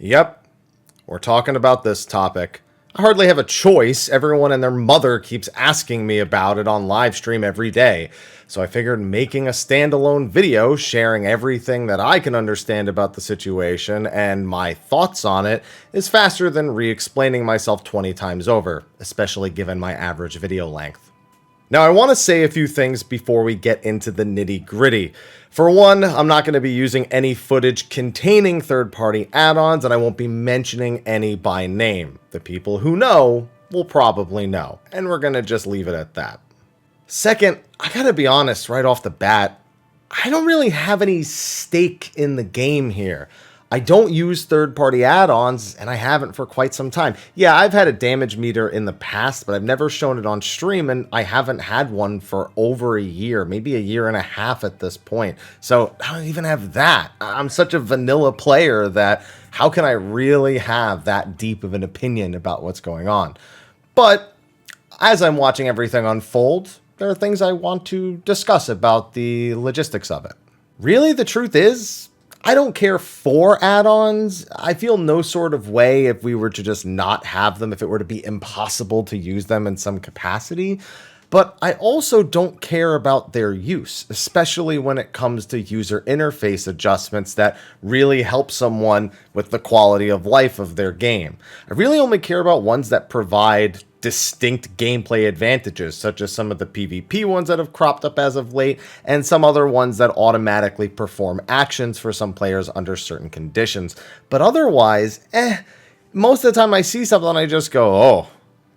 Yep, we're talking about this topic. I hardly have a choice. Everyone and their mother keeps asking me about it on live stream every day. So I figured making a standalone video sharing everything that I can understand about the situation and my thoughts on it is faster than re-explaining myself 20 times over, especially given my average video length. Now, I want to say a few things before we get into the nitty-gritty. For one, I'm not going to be using any footage containing third-party add-ons, and I won't be mentioning any by name. The people who know will probably know, and we're going to just leave it at that. Second, I gotta be honest right off the bat, I don't really have any stake in the game here. I don't use third-party add-ons, and I haven't for quite some time. Yeah, I've had a damage meter in the past, but I've never shown it on stream, and I haven't had one for over a year, maybe a year and a half at this point. So I don't even have that. I'm such a vanilla player that how can I really have that deep of an opinion about what's going on? But as I'm watching everything unfold, there are things I want to discuss about the logistics of it. Really, the truth is, I don't care for add-ons. I feel no sort of way if we were to just not have them, if it were to be impossible to use them in some capacity. But I also don't care about their use, especially when it comes to user interface adjustments that really help someone with the quality of life of their game. I really only care about ones that provide distinct gameplay advantages, such as some of the PvP ones that have cropped up as of late, and some other ones that automatically perform actions for some players under certain conditions. But otherwise, most of the time I see something I just go, oh,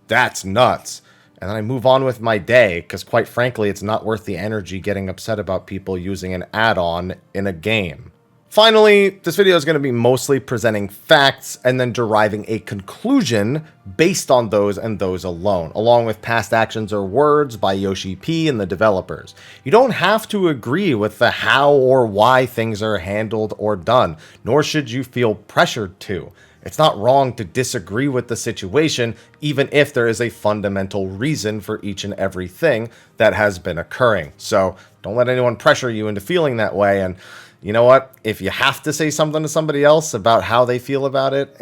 that's nuts. And then I move on with my day, because quite frankly, it's not worth the energy getting upset about people using an add-on in a game. Finally, this video is going to be mostly presenting facts and then deriving a conclusion based on those and those alone, along with past actions or words by Yoshi P and the developers. You don't have to agree with the how or why things are handled or done, nor should you feel pressured to. It's not wrong to disagree with the situation, even if there is a fundamental reason for each and every thing that has been occurring. So don't let anyone pressure you into feeling that way. And you know what? If you have to say something to somebody else about how they feel about it,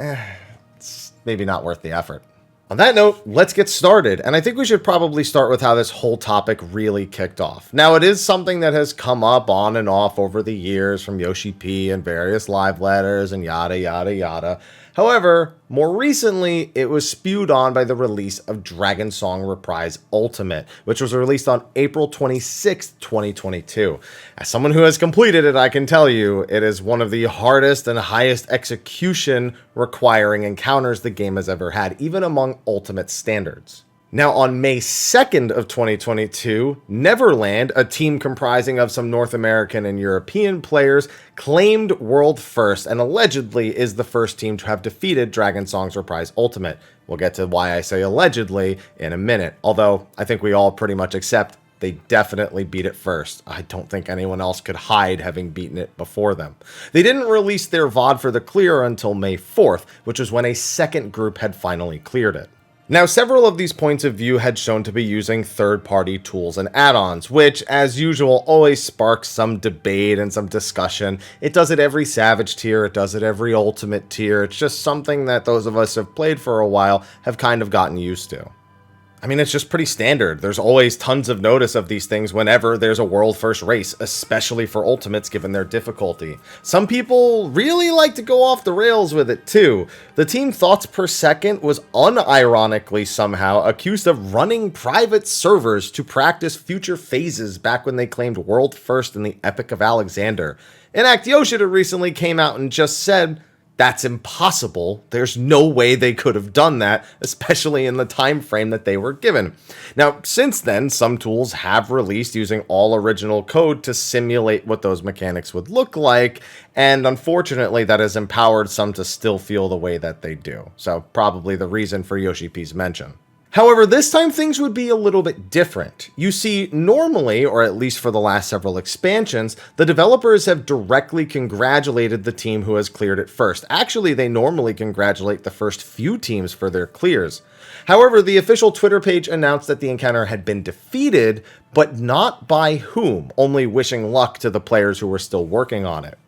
it's maybe not worth the effort. On that note, let's get started. And I think we should probably start with how this whole topic really kicked off. Now, it is something that has come up on and off over the years from Yoshi P and various live letters and yada, yada, yada. However, more recently, it was spewed on by the release of Dragon Song Reprise Ultimate, which was released on April 26, 2022. As someone who has completed it, I can tell you, it is one of the hardest and highest execution requiring encounters the game has ever had, even among Ultimate standards. Now, on May 2nd of 2022, Neverland, a team comprising of some North American and European players, claimed world first and allegedly is the first team to have defeated Dragon Song's Reprise Ultimate. We'll get to why I say allegedly in a minute, although I think we all pretty much accept they definitely beat it first. I don't think anyone else could hide having beaten it before them. They didn't release their VOD for the clear until May 4th, which was when a second group had finally cleared it. Now, several of these points of view had shown to be using third-party tools and add-ons, which, as usual, always sparks some debate and some discussion. It does it every Savage tier, it does it every Ultimate tier. It's just something that those of us who have played for a while have kind of gotten used to. I mean, it's just pretty standard. There's always tons of notice of these things whenever there's a world first race, especially for Ultimates given their difficulty. Some people really like to go off the rails with it too. The team Thoughts Per Second was unironically somehow accused of running private servers to practice future phases back when they claimed world first in the Epic of Alexander. And Act Yoshida recently came out and just said, that's impossible. There's no way they could have done that, especially in the time frame that they were given. Now, since then, some tools have released using all original code to simulate what those mechanics would look like, and unfortunately, that has empowered some to still feel the way that they do. So, probably the reason for Yoshi P's mention. However, this time things would be a little bit different. You see, normally, or at least for the last several expansions, the developers have directly congratulated the team who has cleared it first. Actually, they normally congratulate the first few teams for their clears. However, the official Twitter page announced that the encounter had been defeated, but not by whom, only wishing luck to the players who were still working on it.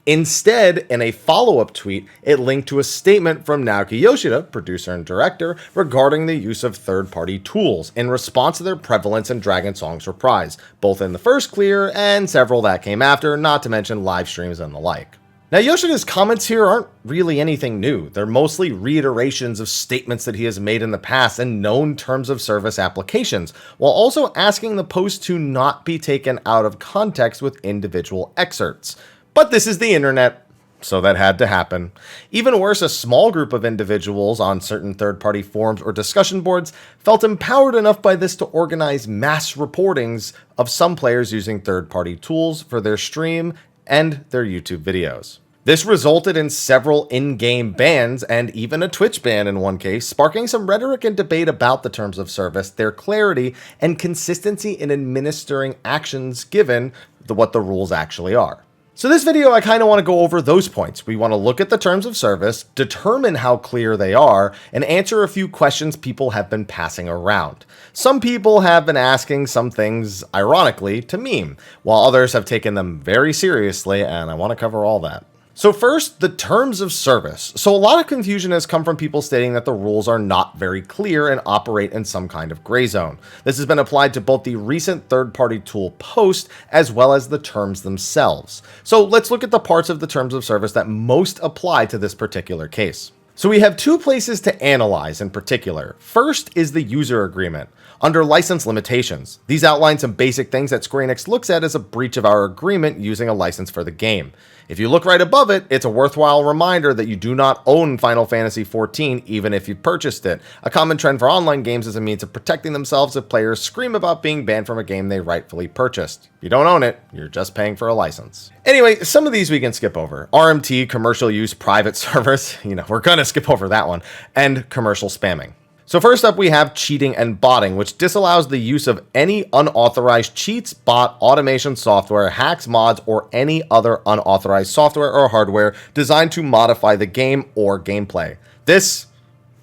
Instead, in a follow-up tweet, it linked to a statement from Naoki Yoshida, producer and director, regarding the use of third-party tools in response to their prevalence in Dragon Song's Reprise, both in the first clear and several that came after, not to mention live streams and the like. Now, Yoshida's comments here aren't really anything new. They're mostly reiterations of statements that he has made in the past and known terms of service applications, while also asking the post to not be taken out of context with individual excerpts. But this is the internet, so that had to happen. Even worse, a small group of individuals on certain third-party forums or discussion boards felt empowered enough by this to organize mass reportings of some players using third-party tools for their stream and their YouTube videos. This resulted in several in-game bans and even a Twitch ban in one case, sparking some rhetoric and debate about the terms of service, their clarity, and consistency in administering actions given what the rules actually are. So this video, I kind of want to go over those points. We want to look at the terms of service, determine how clear they are, and answer a few questions people have been passing around. Some people have been asking some things, ironically, to meme, while others have taken them very seriously, and I want to cover all that. So first, the terms of service. So a lot of confusion has come from people stating that the rules are not very clear and operate in some kind of gray zone. This has been applied to both the recent third-party tool post as well as the terms themselves. So let's look at the parts of the terms of service that most apply to this particular case. So we have two places to analyze in particular. First is the user agreement. Under license limitations, these outline some basic things that Square Enix looks at as a breach of our agreement using a license for the game. If you look right above it, it's a worthwhile reminder that you do not own Final Fantasy XIV even if you purchased it. A common trend for online games is a means of protecting themselves if players scream about being banned from a game they rightfully purchased. If you don't own it, you're just paying for a license. Anyway, some of these we can skip over. RMT, commercial use, private service, we're gonna skip over that one, and commercial spamming. So first up, we have cheating and botting, which disallows the use of any unauthorized cheats, bot, automation software, hacks, mods, or any other unauthorized software or hardware designed to modify the game or gameplay. This,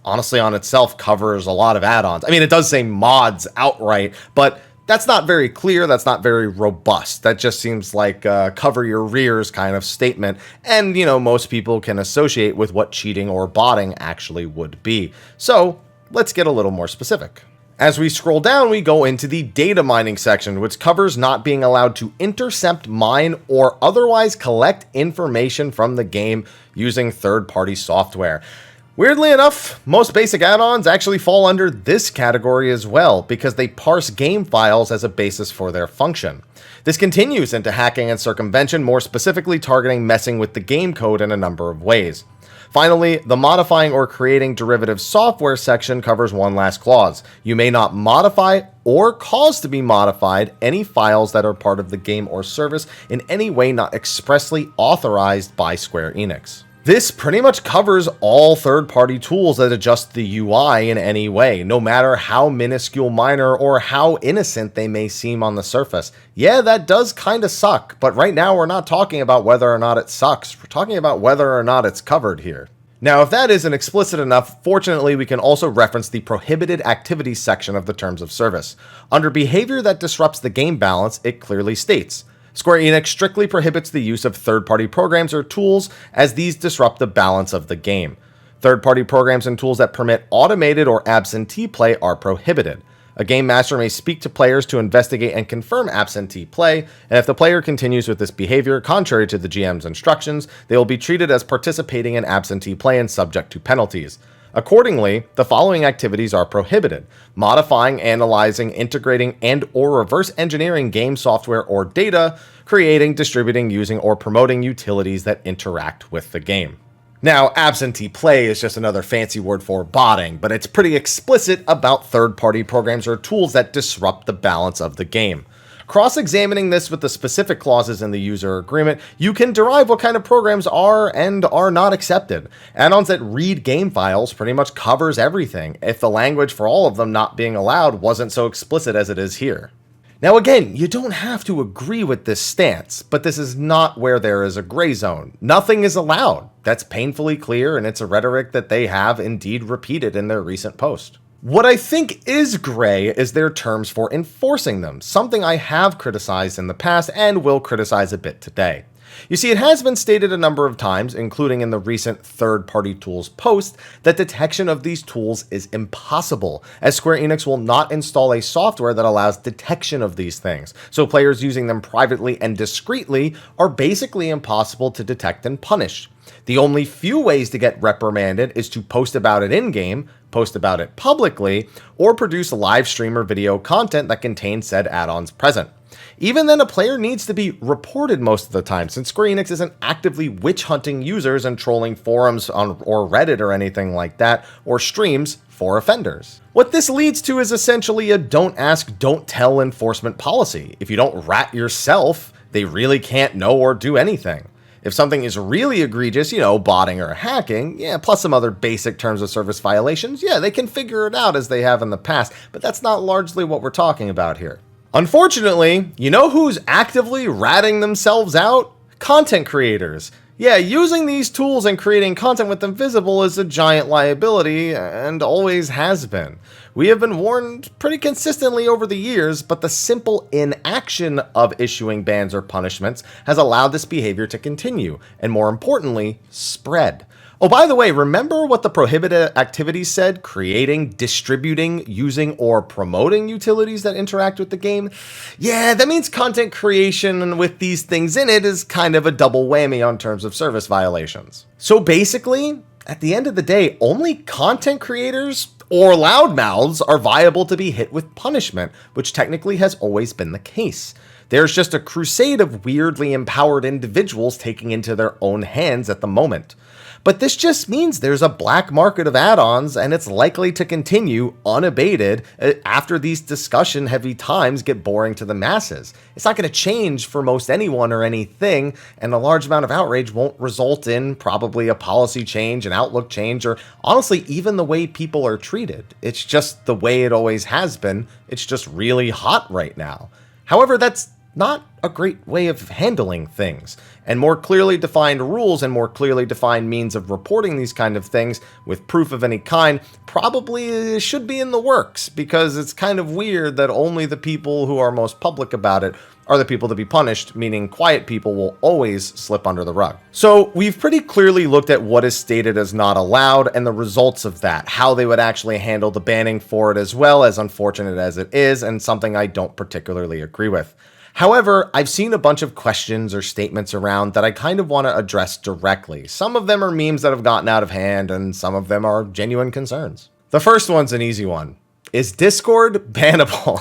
honestly, on itself covers a lot of add-ons. I mean, it does say mods outright, but that's not very clear. That's not very robust. That just seems like a cover your rears kind of statement. And, most people can associate with what cheating or botting actually would be. So let's get a little more specific. As we scroll down, we go into the data mining section, which covers not being allowed to intercept, mine, or otherwise collect information from the game using third-party software. Weirdly enough, most basic add-ons actually fall under this category as well, because they parse game files as a basis for their function. This continues into hacking and circumvention, more specifically targeting messing with the game code in a number of ways. Finally, the modifying or creating derivative software section covers one last clause. You may not modify or cause to be modified any files that are part of the game or service in any way not expressly authorized by Square Enix. This pretty much covers all third-party tools that adjust the UI in any way, no matter how minuscule, minor, or how innocent they may seem on the surface. Yeah, that does kind of suck, but right now we're not talking about whether or not it sucks. We're talking about whether or not it's covered here. Now, if that isn't explicit enough, fortunately, we can also reference the prohibited activities section of the terms of service. Under behavior that disrupts the game balance, it clearly states, Square Enix strictly prohibits the use of third-party programs or tools as these disrupt the balance of the game. Third-party programs and tools that permit automated or absentee play are prohibited. A game master may speak to players to investigate and confirm absentee play, and if the player continues with this behavior contrary to the GM's instructions, they will be treated as participating in absentee play and subject to penalties. Accordingly, the following activities are prohibited: modifying, analyzing, integrating, and or reverse engineering game software or data, creating, distributing, using, or promoting utilities that interact with the game. Now, absentee play is just another fancy word for botting, but it's pretty explicit about third-party programs or tools that disrupt the balance of the game. Cross-examining this with the specific clauses in the user agreement, you can derive what kind of programs are and are not accepted. Add-ons that read game files pretty much covers everything, if the language for all of them not being allowed wasn't so explicit as it is here. Now again, you don't have to agree with this stance, but this is not where there is a gray zone. Nothing is allowed. That's painfully clear, and it's a rhetoric that they have indeed repeated in their recent post. What I think is gray is their terms for enforcing them, something I have criticized in the past and will criticize a bit today. You see, it has been stated a number of times, including in the recent third-party tools post, that detection of these tools is impossible, as Square Enix will not install a software that allows detection of these things, so players using them privately and discreetly are basically impossible to detect and punish. The only few ways to get reprimanded is to post about it in-game, post about it publicly, or produce live stream or video content that contains said add-ons present. Even then, a player needs to be reported most of the time, since Square Enix isn't actively witch-hunting users and trolling forums or Reddit or anything like that, or streams for offenders. What this leads to is essentially a don't ask, don't tell enforcement policy. If you don't rat yourself, they really can't know or do anything. If something is really egregious, botting or hacking, plus some other basic terms of service violations, they can figure it out as they have in the past, but that's not largely what we're talking about here. Unfortunately, you know who's actively ratting themselves out? Content creators. Using these tools and creating content with them visible is a giant liability, and always has been. We have been warned pretty consistently over the years, but the simple inaction of issuing bans or punishments has allowed this behavior to continue, and more importantly, spread. Oh, by the way, remember what the prohibited activities said? Creating, distributing, using, or promoting utilities that interact with the game? That means content creation with these things in it is kind of a double whammy on terms of service violations. So basically, at the end of the day, only content creators or loudmouths are viable to be hit with punishment, which technically has always been the case. There's just a crusade of weirdly empowered individuals taking into their own hands at the moment. But this just means there's a black market of add-ons, and it's likely to continue unabated after these discussion-heavy times get boring to the masses. It's not going to change for most anyone or anything, and a large amount of outrage won't result in probably a policy change, an outlook change, or honestly, even the way people are treated. It's just the way it always has been. It's just really hot right now. However, that's not a great way of handling things, and more clearly defined rules and more clearly defined means of reporting these kind of things with proof of any kind probably should be in the works, because it's kind of weird that only the people who are most public about it are the people to be punished, meaning quiet people will always slip under the rug. So we've pretty clearly looked at what is stated as not allowed and the results of that, how they would actually handle the banning for it, as well as unfortunate as it is, and something I don't particularly agree with. However, I've seen a bunch of questions or statements around that I kind of want to address directly. Some of them are memes that have gotten out of hand, and some of them are genuine concerns. The first one's an easy one. Is Discord bannable?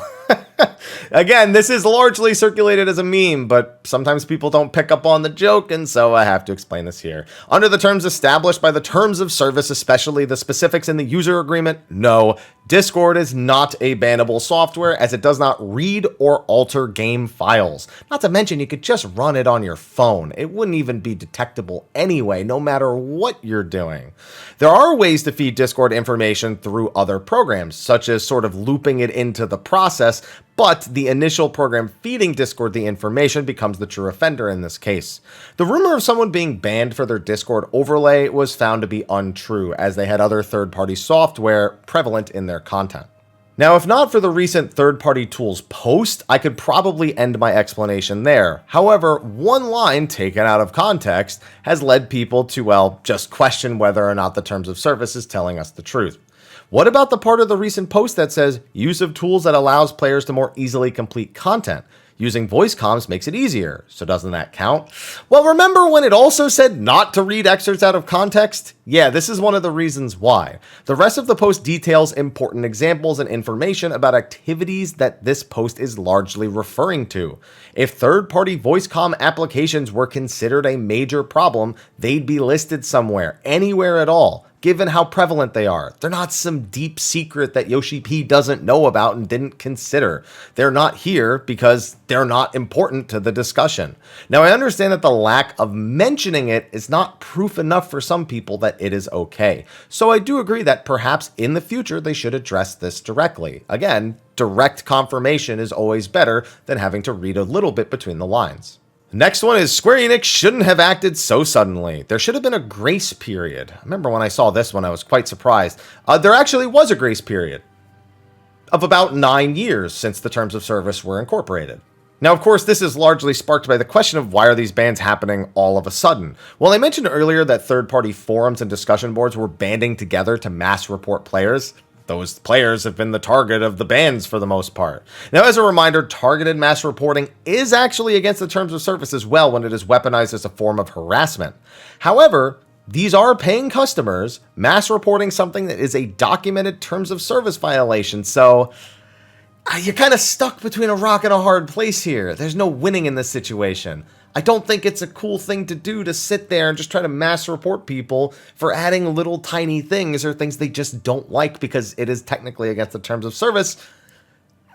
Again, this is largely circulated as a meme, but sometimes people don't pick up on the joke, and so I have to explain this here. Under the terms established by the terms of service, especially the specifics in the user agreement, no, Discord is not a bannable software, as it does not read or alter game files. Not to mention, you could just run it on your phone. It wouldn't even be detectable anyway, no matter what you're doing. There are ways to feed Discord information through other programs, such as sort of looping it into the process, but the initial program feeding Discord the information becomes the true offender in this case. The rumor of someone being banned for their Discord overlay was found to be untrue, as they had other third-party software prevalent in their content. Now, if not for the recent third-party tools post, I could probably end my explanation there. However, one line taken out of context has led people to, just question whether or not the terms of service is telling us the truth. What about the part of the recent post that says use of tools that allows players to more easily complete content? Using voice comms makes it easier, so doesn't that count? Well, remember when it also said not to read excerpts out of context? This is one of the reasons why. The rest of the post details important examples and information about activities that this post is largely referring to. If third-party voice comm applications were considered a major problem, they'd be listed somewhere, anywhere at all, given how prevalent they are. They're not some deep secret that Yoshi P doesn't know about and didn't consider. They're not here because they're not important to the discussion. Now, I understand that the lack of mentioning it is not proof enough for some people that it is okay. So I do agree that perhaps in the future they should address this directly. Again, direct confirmation is always better than having to read a little bit between the lines. Next one is Square Enix shouldn't have acted so suddenly. There should have been a grace period. I remember when I saw this one, I was quite surprised. There actually was a grace period of about 9 years since the terms of service were incorporated. Now, of course, this is largely sparked by the question of why are these bans happening all of a sudden? Well, I mentioned earlier that third-party forums and discussion boards were banding together to mass report players. Those players have been the target of the bans for the most part. Now, as a reminder, targeted mass reporting is actually against the terms of service as well when it is weaponized as a form of harassment. However, these are paying customers mass reporting something that is a documented terms of service violation, so you're kind of stuck between a rock and a hard place here. There's no winning in this situation. I don't think it's a cool thing to do to sit there and just try to mass report people for adding little tiny things or things they just don't like because it is technically against the terms of service,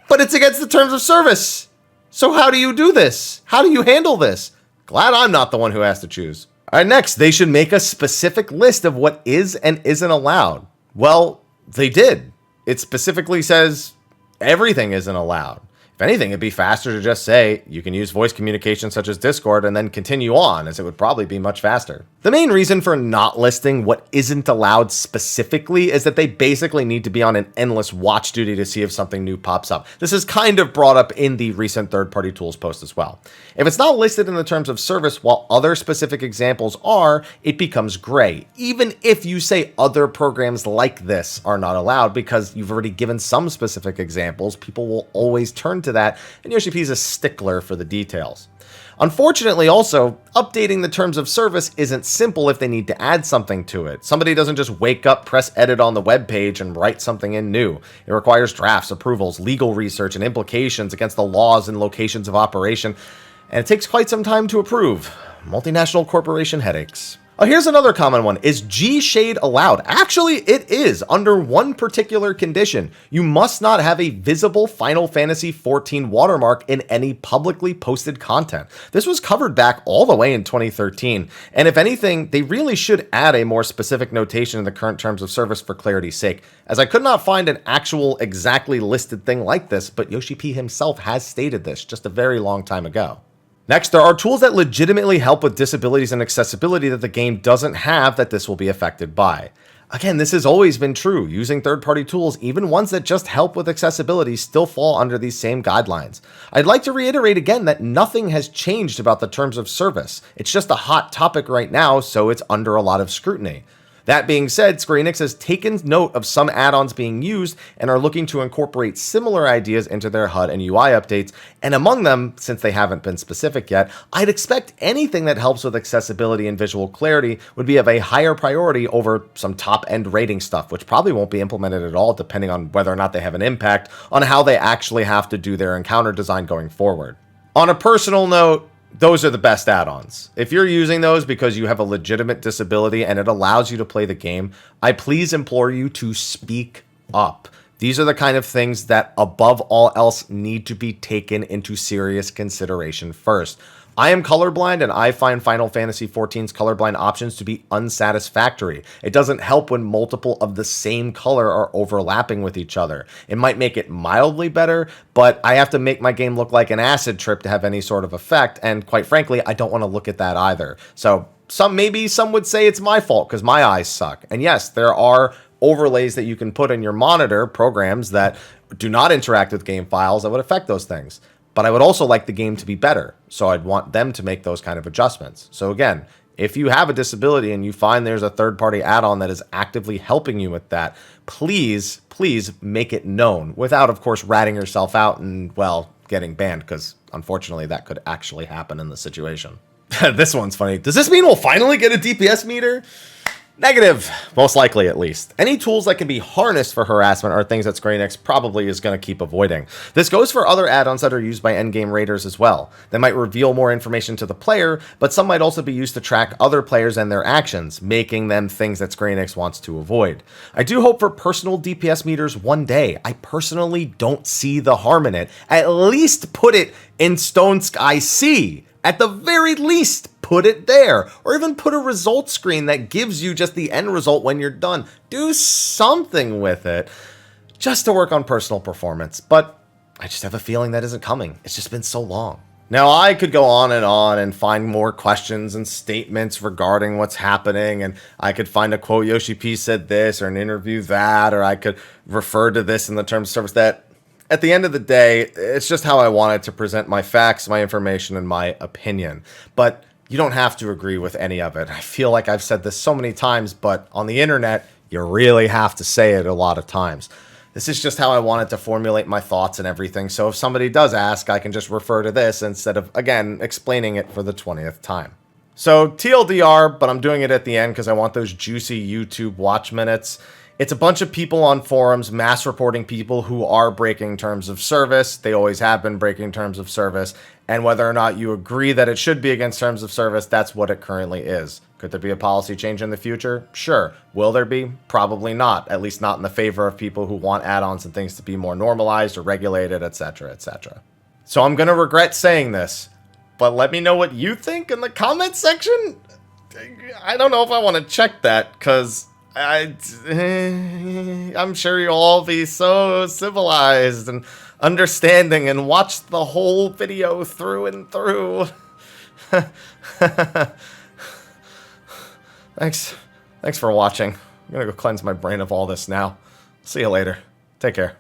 but it's against the terms of service. So how do you do this? How do you handle this? Glad I'm not the one who has to choose. All right, next, they should make a specific list of what is and isn't allowed. Well, they did. It specifically says everything isn't allowed. If anything, it'd be faster to just say, you can use voice communication such as Discord and then continue on, as it would probably be much faster. The main reason for not listing what isn't allowed specifically is that they basically need to be on an endless watch duty to see if something new pops up. This is kind of brought up in the recent third-party tools post as well. If it's not listed in the terms of service while other specific examples are, it becomes gray, even if you say other programs like this are not allowed, because you've already given some specific examples. People will always turn to that, and Yoshi P is a stickler for the details. Unfortunately, also, updating the terms of service isn't simple if they need to add something to it. Somebody doesn't just wake up, press edit on the web page, and write something in new. It requires drafts, approvals, legal research, and implications against the laws and locations of operation, and it takes quite some time to approve. Multinational corporation headaches. Oh, here's another common one. Is G-Shade allowed? Actually, it is, under one particular condition. You must not have a visible Final Fantasy XIV watermark in any publicly posted content. This was covered back all the way in 2013, and if anything, they really should add a more specific notation in the current terms of service for clarity's sake, as I could not find an actual exactly listed thing like this, but Yoshi P himself has stated this just a very long time ago. Next, there are tools that legitimately help with disabilities and accessibility that the game doesn't have that this will be affected by. Again, this has always been true. Using third-party tools, even ones that just help with accessibility, still fall under these same guidelines. I'd like to reiterate again that nothing has changed about the terms of service. It's just a hot topic right now, so it's under a lot of scrutiny. That being said, Square Enix has taken note of some add-ons being used and are looking to incorporate similar ideas into their HUD and UI updates, and among them, since they haven't been specific yet, I'd expect anything that helps with accessibility and visual clarity would be of a higher priority over some top-end rating stuff, which probably won't be implemented at all depending on whether or not they have an impact on how they actually have to do their encounter design going forward. On a personal note, those are the best add-ons. If you're using those because you have a legitimate disability and it allows you to play the game, I please implore you to speak up. These are the kind of things that, above all else, need to be taken into serious consideration first. I am colorblind, and I find Final Fantasy XIV's colorblind options to be unsatisfactory. It doesn't help when multiple of the same color are overlapping with each other. It might make it mildly better, but I have to make my game look like an acid trip to have any sort of effect, and quite frankly, I don't want to look at that either. So maybe some would say it's my fault because my eyes suck. And yes, there are overlays that you can put in your monitor, programs that do not interact with game files that would affect those things. But I would also like the game to be better, so I'd want them to make those kind of adjustments. So again, if you have a disability and you find there's a third-party add-on that is actively helping you with that, please make it known without, of course, ratting yourself out and, well, getting banned, because unfortunately that could actually happen in the situation. This one's funny. Does this mean we'll finally get a DPS meter? Negative, most likely at least. Any tools that can be harnessed for harassment are things that Square Enix probably is going to keep avoiding. This goes for other add-ons that are used by endgame raiders as well. They might reveal more information to the player, but some might also be used to track other players and their actions, making them things that Square Enix wants to avoid. I do hope for personal DPS meters one day. I personally don't see the harm in it. At least put it in Stone Sky C. At the very least, put it there, or even put a result screen that gives you just the end result when you're done. Do something with it just to work on personal performance, but I just have a feeling that isn't coming. It's just been so long. Now, I could go on and find more questions and statements regarding what's happening, and I could find a quote, Yoshi P said this, or an interview that, or I could refer to this in the terms of service that At the end of the day, it's just how I wanted to present my facts, my information, and my opinion. But you don't have to agree with any of it. I feel like I've said this so many times, but on the internet, you really have to say it a lot of times. This is just how I wanted to formulate my thoughts and everything, so if somebody does ask, I can just refer to this instead of, again, explaining it for the 20th time. So, TLDR, but I'm doing it at the end because I want those juicy YouTube watch minutes. It's a bunch of people on forums mass reporting people who are breaking terms of service. They always have been breaking terms of service. And whether or not you agree that it should be against terms of service, that's what it currently is. Could there be a policy change in the future? Sure. Will there be? Probably not. At least not in the favor of people who want add-ons and things to be more normalized or regulated, etc., etc. So I'm going to regret saying this, but let me know what you think in the comments section. I don't know if I want to check that, because I'm sure you'll all be so civilized and understanding and watch the whole video through and through. Thanks for watching. I'm gonna go cleanse my brain of all this now. See you later. Take care.